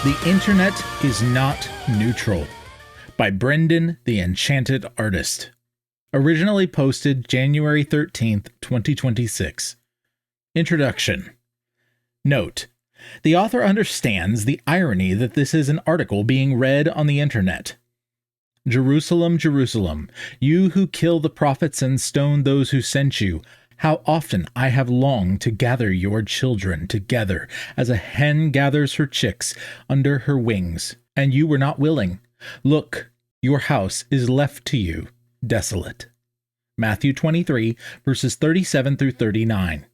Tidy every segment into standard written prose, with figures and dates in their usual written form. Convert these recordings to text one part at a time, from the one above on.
The Internet is Not Neutral by Brendan the Enchanted Artist. Originally posted January 13th, 2026. Introduction. Note: the author understands the irony that this is an article being read on the Internet. Jerusalem, Jerusalem, you who kill the prophets and stone those who sent you, how often I have longed to gather your children together as a hen gathers her chicks under her wings, and you were not willing. Look, your house is left to you desolate. Matthew 23, verses 37 through 39.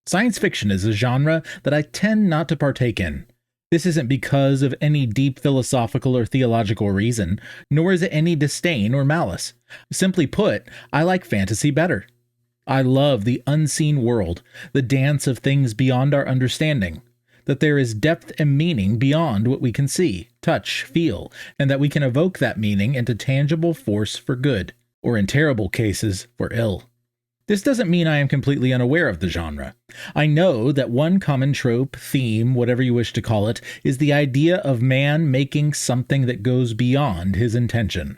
Science fiction is a genre that I tend not to partake in. This isn't because of any deep philosophical or theological reason, nor is it any disdain or malice. Simply put, I like fantasy better. I love the unseen world, the dance of things beyond our understanding, that there is depth and meaning beyond what we can see, touch, feel, and that we can evoke that meaning into tangible force for good, or in terrible cases, for ill. This doesn't mean I am completely unaware of the genre. I know that one common trope, theme, whatever you wish to call it, is the idea of man making something that goes beyond his intention.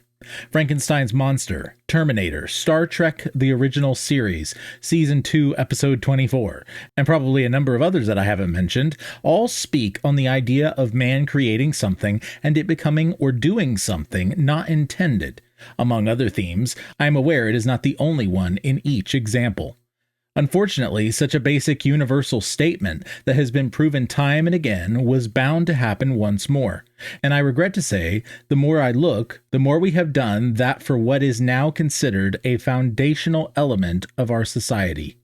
Frankenstein's monster, Terminator, Star Trek the original series, Season 2, Episode 24, and probably a number of others that I haven't mentioned, all speak on the idea of man creating something and it becoming or doing something not intended. Among other themes, I am aware it is not the only one in each example. Unfortunately, such a basic universal statement that has been proven time and again was bound to happen once more. And I regret to say, the more I look, the more we have done that for what is now considered a foundational element of our society.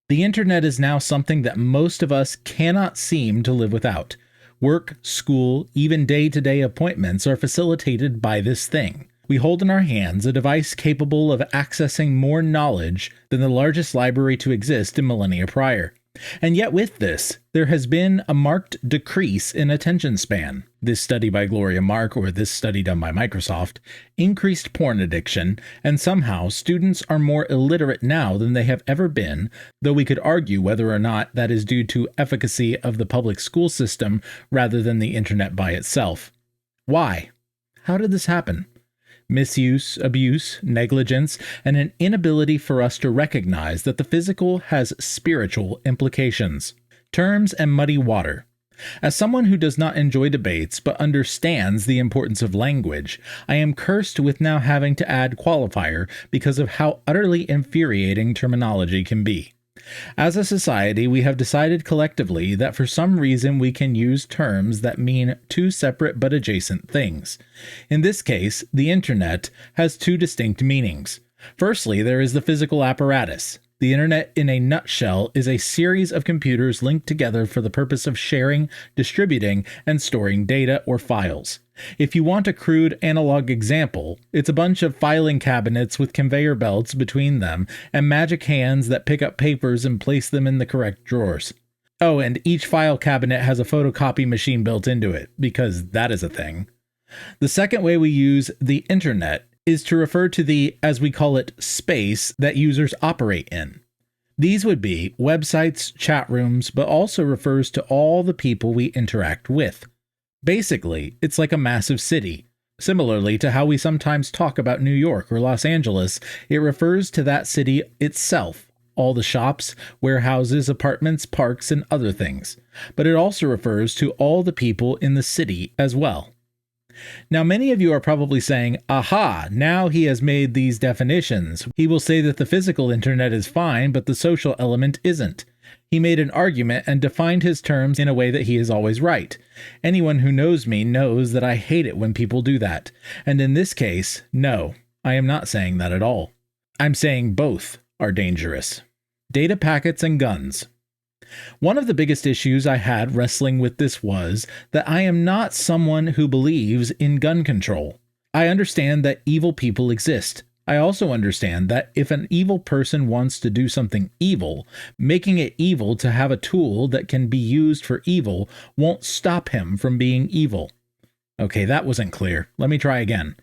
The internet is now something that most of us cannot seem to live without. Work, school, even day-to-day appointments are facilitated by this thing. We hold in our hands a device capable of accessing more knowledge than the largest library to exist in millennia prior. And yet with this, there has been a marked decrease in attention span. This study by Gloria Mark, or this study done by Microsoft, increased porn addiction, and somehow students are more illiterate now than they have ever been, though we could argue whether or not that is due to efficacy of the public school system rather than the internet by itself. Why? How did this happen? Misuse, abuse, negligence, and an inability for us to recognize that the physical has spiritual implications. Terms and muddy water. As someone who does not enjoy debates but understands the importance of language, I am cursed with now having to add qualifier because of how utterly infuriating terminology can be. As a society, we have decided collectively that for some reason we can use terms that mean two separate but adjacent things. In this case, the internet has two distinct meanings. Firstly, there is the physical apparatus. The internet in a nutshell is a series of computers linked together for the purpose of sharing, distributing, and storing data or files. If you want a crude analog example, it's a bunch of filing cabinets with conveyor belts between them and magic hands that pick up papers and place them in the correct drawers. Oh, and each file cabinet has a photocopy machine built into it, because that is a thing. The second way we use the internet is to refer to the, as we call it, space that users operate in. These would be websites, chat rooms, but also refers to all the people we interact with. Basically, it's like a massive city. Similarly to how we sometimes talk about New York or Los Angeles, it refers to that city itself, all the shops, warehouses, apartments, parks, and other things. But it also refers to all the people in the city as well. Now, many of you are probably saying, aha, now he has made these definitions. He will say that the physical internet is fine, but the social element isn't. He made an argument and defined his terms in a way that he is always right. Anyone who knows me knows that I hate it when people do that. And in this case, no, I am not saying that at all. I'm saying both are dangerous. Data packets and guns. One of the biggest issues I had wrestling with this was that I am not someone who believes in gun control. I understand that evil people exist. I also understand that if an evil person wants to do something evil, making it evil to have a tool that can be used for evil won't stop him from being evil. Okay, that wasn't clear. Let me try again.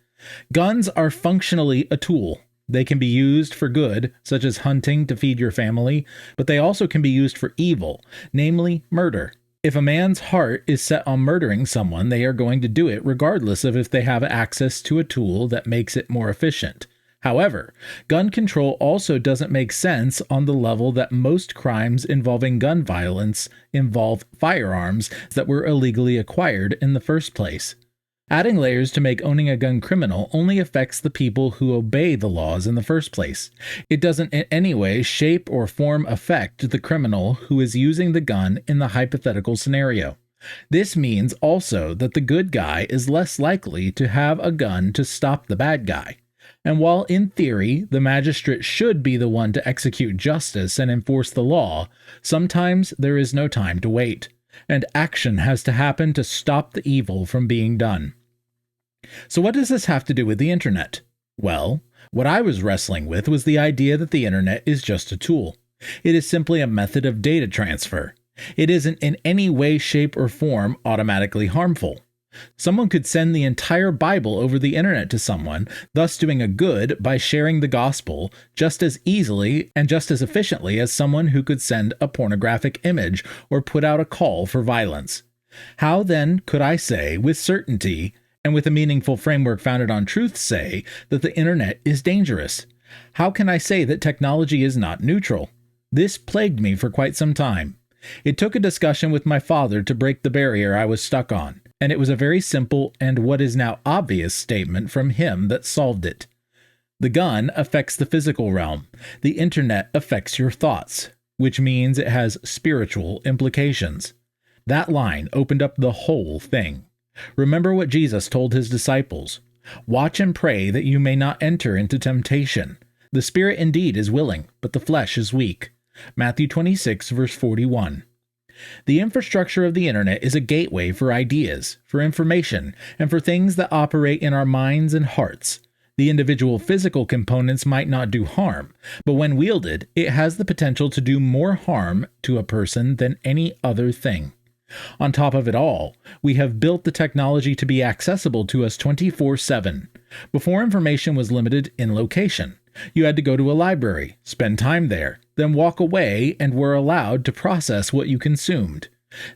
Guns are functionally a tool. They can be used for good, such as hunting to feed your family, but they also can be used for evil, namely murder. If a man's heart is set on murdering someone, they are going to do it regardless of if they have access to a tool that makes it more efficient. However, gun control also doesn't make sense on the level that most crimes involving gun violence involve firearms that were illegally acquired in the first place. Adding layers to make owning a gun criminal only affects the people who obey the laws in the first place. It doesn't in any way, shape, or form affect the criminal who is using the gun in the hypothetical scenario. This means also that the good guy is less likely to have a gun to stop the bad guy. And while in theory the magistrate should be the one to execute justice and enforce the law, sometimes there is no time to wait, and action has to happen to stop the evil from being done. So what does this have to do with the internet? Well, what I was wrestling with was the idea that the internet is just a tool. It is simply a method of data transfer. It isn't in any way, shape, or form automatically harmful. Someone could send the entire Bible over the internet to someone, thus doing a good by sharing the gospel just as easily and just as efficiently as someone who could send a pornographic image or put out a call for violence. How then could I say with certainty and with a meaningful framework founded on truth say that the internet is dangerous? How can I say that technology is not neutral? This plagued me for quite some time. It took a discussion with my father to break the barrier I was stuck on, and it was a very simple and what is now obvious statement from him that solved it. The gun affects the physical realm. The internet affects your thoughts, which means it has spiritual implications. That line opened up the whole thing. Remember what Jesus told his disciples. Watch and pray that you may not enter into temptation. The spirit indeed is willing, but the flesh is weak. Matthew 26, verse 41. The infrastructure of the internet is a gateway for ideas, for information, and for things that operate in our minds and hearts. The individual physical components might not do harm, but when wielded, it has the potential to do more harm to a person than any other thing. On top of it all, we have built the technology to be accessible to us 24/7. Before, information was limited in location. You had to go to a library, spend time there, then walk away and were allowed to process what you consumed.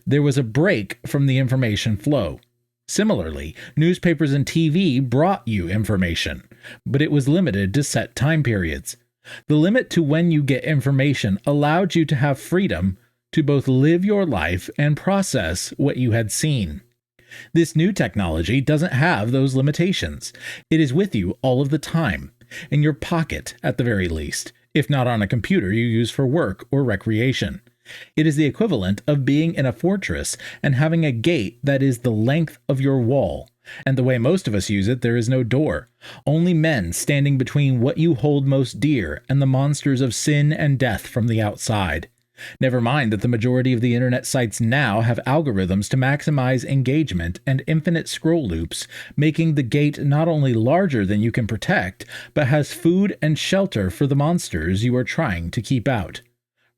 There was a break from the information flow. Similarly, newspapers and TV brought you information, but it was limited to set time periods. The limit to when you get information allowed you to have freedom to both live your life and process what you had seen. This new technology doesn't have those limitations. It is with you all of the time, in your pocket at the very least, if not on a computer you use for work or recreation. It is the equivalent of being in a fortress and having a gate that is the length of your wall. And the way most of us use it, there is no door. Only men standing between what you hold most dear and the monsters of sin and death from the outside. Never mind that the majority of the internet sites now have algorithms to maximize engagement and infinite scroll loops, making the gate not only larger than you can protect, but has food and shelter for the monsters you are trying to keep out.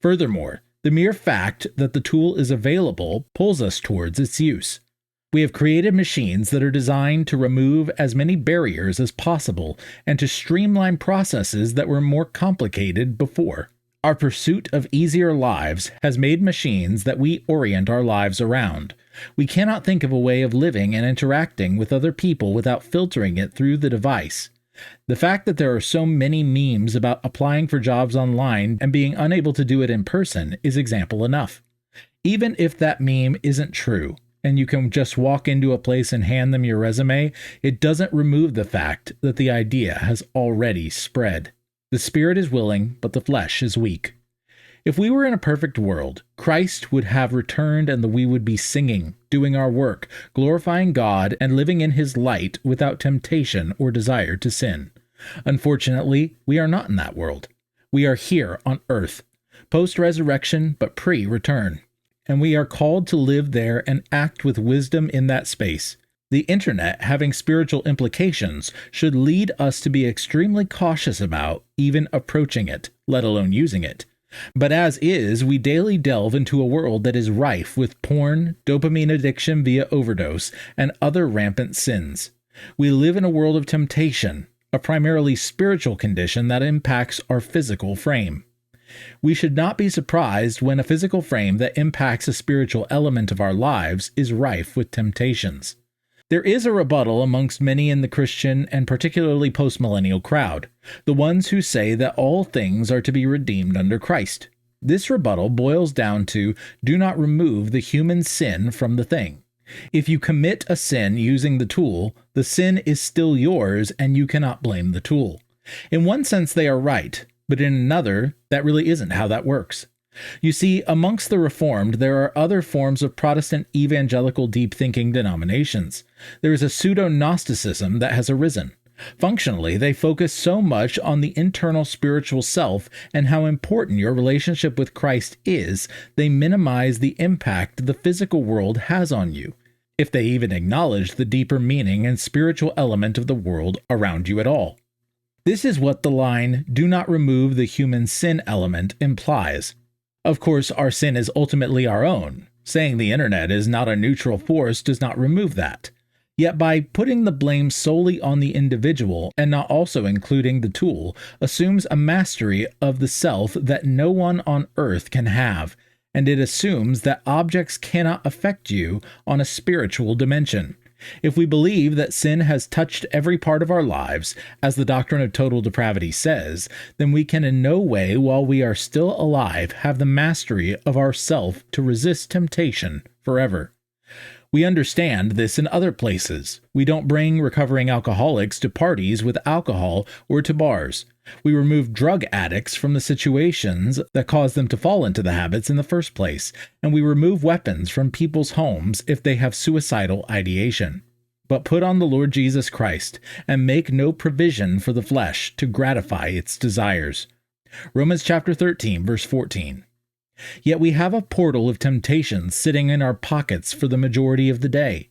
Furthermore, the mere fact that the tool is available pulls us towards its use. We have created machines that are designed to remove as many barriers as possible and to streamline processes that were more complicated before. Our pursuit of easier lives has made machines that we orient our lives around. We cannot think of a way of living and interacting with other people without filtering it through the device. The fact that there are so many memes about applying for jobs online and being unable to do it in person is example enough. Even if that meme isn't true, and you can just walk into a place and hand them your resume, it doesn't remove the fact that the idea has already spread. The spirit is willing, but the flesh is weak. If we were in a perfect world, Christ would have returned and we would be singing, doing our work, glorifying God, and living in his light without temptation or desire to sin. Unfortunately, we are not in that world. We are here on earth, post-resurrection but pre-return, and we are called to live there and act with wisdom in that space. The internet, having spiritual implications, should lead us to be extremely cautious about even approaching it, let alone using it. But as is, we daily delve into a world that is rife with porn, dopamine addiction via overdose, and other rampant sins. We live in a world of temptation, a primarily spiritual condition that impacts our physical frame. We should not be surprised when a physical frame that impacts a spiritual element of our lives is rife with temptations. There is a rebuttal amongst many in the Christian and particularly postmillennial crowd, the ones who say that all things are to be redeemed under Christ. This rebuttal boils down to, do not remove the human sin from the thing. If you commit a sin using the tool, the sin is still yours and you cannot blame the tool. In one sense they are right, but in another, that really isn't how that works. You see, amongst the Reformed, there are other forms of Protestant evangelical deep-thinking denominations. There is a Pseudo-Gnosticism that has arisen. Functionally, they focus so much on the internal spiritual self and how important your relationship with Christ is, they minimize the impact the physical world has on you, if they even acknowledge the deeper meaning and spiritual element of the world around you at all. This is what the line, "do not remove the human sin element," implies. Of course, our sin is ultimately our own. Saying the internet is not a neutral force does not remove that. Yet by putting the blame solely on the individual and not also including the tool, assumes a mastery of the self that no one on earth can have, and it assumes that objects cannot affect you on a spiritual dimension. If we believe that sin has touched every part of our lives, as the doctrine of total depravity says, then we can in no way, while we are still alive, have the mastery of ourself to resist temptation forever. We understand this in other places. We don't bring recovering alcoholics to parties with alcohol or to bars. We remove drug addicts from the situations that cause them to fall into the habits in the first place, and we remove weapons from people's homes if they have suicidal ideation. But put on the Lord Jesus Christ, and make no provision for the flesh to gratify its desires. Romans chapter 13, verse 14. Yet we have a portal of temptation sitting in our pockets for the majority of the day.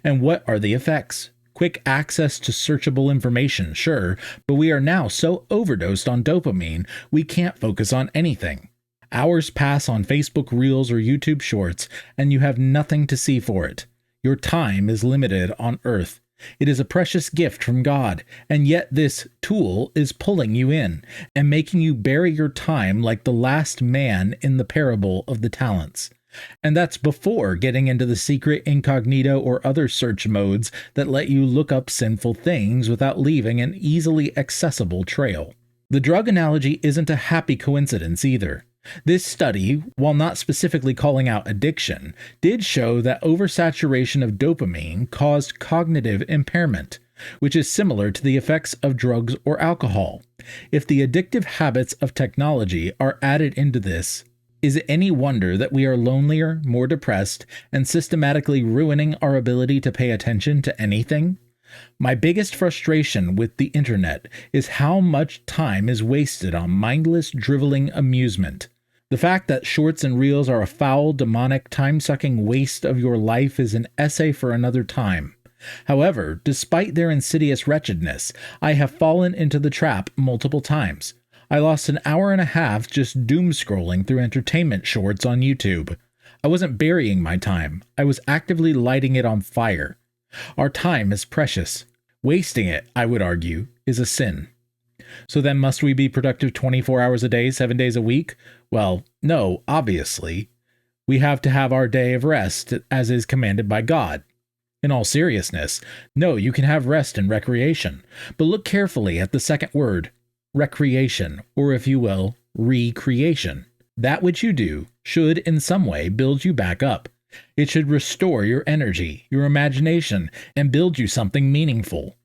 And what are the effects? Quick access to searchable information, sure, but we are now so overdosed on dopamine, we can't focus on anything. Hours pass on Facebook Reels or YouTube Shorts, and you have nothing to see for it. Your time is limited on earth. It is a precious gift from God, and yet this tool is pulling you in and making you bury your time like the last man in the parable of the talents. And that's before getting into the secret, incognito, or other search modes that let you look up sinful things without leaving an easily accessible trail. The drug analogy isn't a happy coincidence either. This study, while not specifically calling out addiction, did show that oversaturation of dopamine caused cognitive impairment, which is similar to the effects of drugs or alcohol. If the addictive habits of technology are added into this, is it any wonder that we are lonelier, more depressed, and systematically ruining our ability to pay attention to anything? My biggest frustration with the internet is how much time is wasted on mindless, driveling amusement. The fact that shorts and reels are a foul, demonic, time-sucking waste of your life is an essay for another time. However, despite their insidious wretchedness, I have fallen into the trap multiple times. I lost an hour and a half just doom-scrolling through entertainment shorts on YouTube. I wasn't burying my time. I was actively lighting it on fire. Our time is precious. Wasting it, I would argue, is a sin. So then must we be productive 24 hours a day, 7 days a week? Well, no, obviously. We have to have our day of rest, as is commanded by God. In all seriousness, no, you can have rest and recreation. But look carefully at the second word, recreation, or if you will, recreation. That which you do should in some way build you back up. It should restore your energy, your imagination, and build you something meaningful.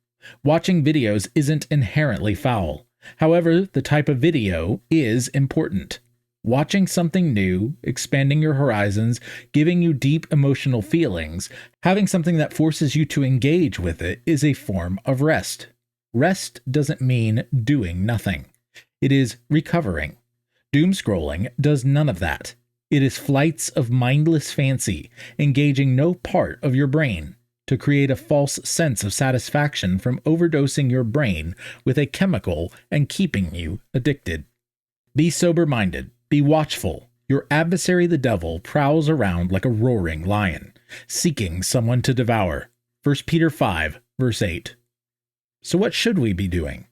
Watching videos isn't inherently foul. However, the type of video is important. Watching something new, expanding your horizons, giving you deep emotional feelings, having something that forces you to engage with it is a form of rest. Rest doesn't mean doing nothing. It is recovering. Doomscrolling does none of that. It is flights of mindless fancy, engaging no part of your brain, to create a false sense of satisfaction from overdosing your brain with a chemical and keeping you addicted. Be sober-minded. Be watchful. Your adversary the devil prowls around like a roaring lion, seeking someone to devour. 1 Peter 5, verse 8. So what should we be doing?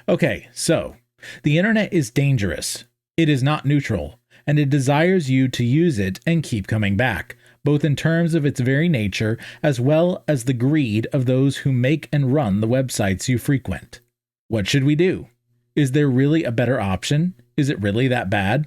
Okay, so the internet is dangerous. It is not neutral, and it desires you to use it and keep coming back, both in terms of its very nature as well as the greed of those who make and run the websites you frequent. What should we do? Is there really a better option? Is it really that bad?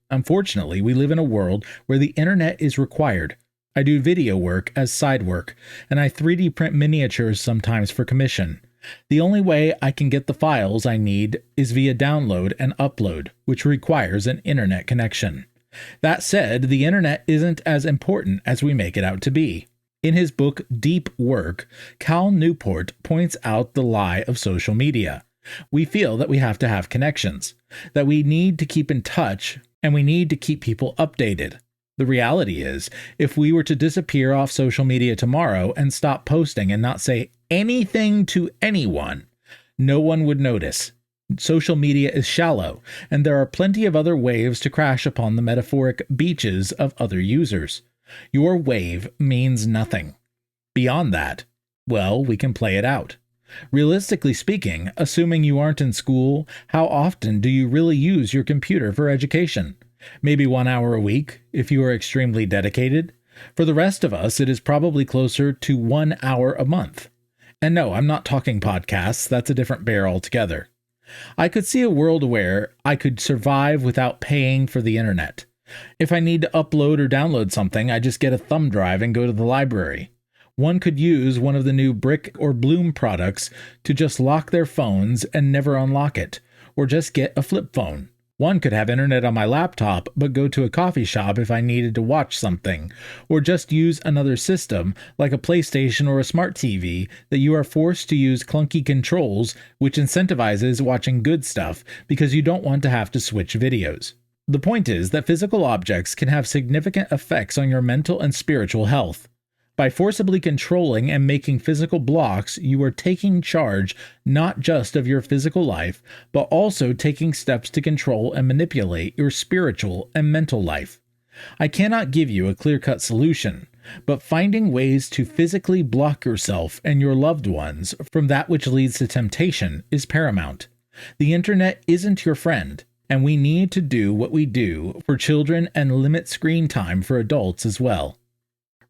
Unfortunately, we live in a world where the internet is required. I do video work as side work, and I 3D print miniatures sometimes for commission. The only way I can get the files I need is via download and upload, which requires an internet connection. That said, the internet isn't as important as we make it out to be. In his book Deep Work, Cal Newport points out the lie of social media. We feel that we have to have connections, that we need to keep in touch, and we need to keep people updated. The reality is, if we were to disappear off social media tomorrow and stop posting and not say anything to anyone, no one would notice. Social media is shallow, and there are plenty of other waves to crash upon the metaphoric beaches of other users. Your wave means nothing. Beyond that, well, we can play it out. Realistically speaking, assuming you aren't in school, how often do you really use your computer for education? Maybe 1 hour a week, if you are extremely dedicated. For the rest of us, it is probably closer to 1 hour a month. And no, I'm not talking podcasts, that's a different bear altogether. I could see a world where I could survive without paying for the internet. If I need to upload or download something, I just get a thumb drive and go to the library. One could use one of the new Brick or Bloom products to just lock their phones and never unlock it, or just get a flip phone. One could have internet on my laptop, but go to a coffee shop if I needed to watch something, or just use another system, like a PlayStation or a smart TV, that you are forced to use clunky controls, which incentivizes watching good stuff because you don't want to have to switch videos. The point is that physical objects can have significant effects on your mental and spiritual health. By forcibly controlling and making physical blocks, you are taking charge not just of your physical life, but also taking steps to control and manipulate your spiritual and mental life. I cannot give you a clear-cut solution, but finding ways to physically block yourself and your loved ones from that which leads to temptation is paramount. The internet isn't your friend, and we need to do what we do for children and limit screen time for adults as well.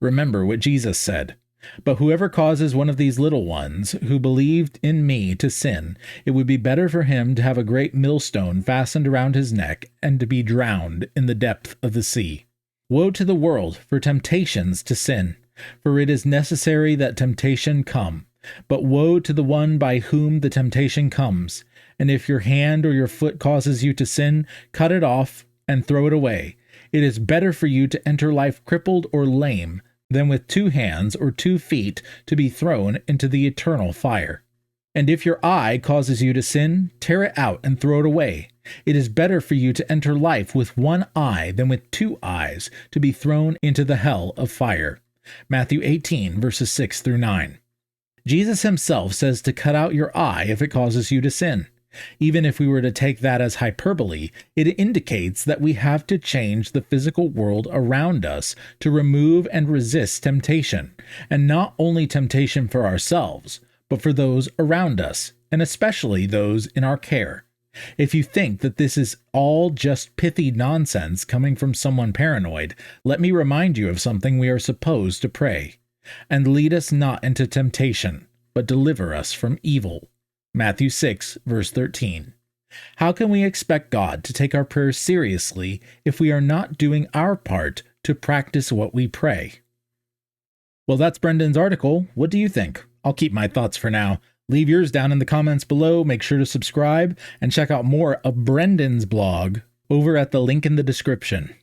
Remember what Jesus said, "But whoever causes one of these little ones who believed in me to sin, it would be better for him to have a great millstone fastened around his neck and to be drowned in the depth of the sea." Woe to the world for temptations to sin, for it is necessary that temptation come. But woe to the one by whom the temptation comes. And if your hand or your foot causes you to sin, cut it off and throw it away. It is better for you to enter life crippled or lame than with 2 hands or 2 feet to be thrown into the eternal fire. And if your eye causes you to sin, tear it out and throw it away. It is better for you to enter life with 1 eye than with 2 eyes to be thrown into the hell of fire. Matthew 18, verses 6 through 9. Jesus himself says to cut out your eye if it causes you to sin. Even if we were to take that as hyperbole, it indicates that we have to change the physical world around us to remove and resist temptation, and not only temptation for ourselves, but for those around us, and especially those in our care. If you think that this is all just pithy nonsense coming from someone paranoid, let me remind you of something we are supposed to pray. And lead us not into temptation, but deliver us from evil. Matthew 6, verse 13. How can we expect God to take our prayers seriously if we are not doing our part to practice what we pray? Well, that's Brendan's article. What do you think? I'll keep my thoughts for now. Leave yours down in the comments below. Make sure to subscribe and check out more of Brendan's blog over at the link in the description.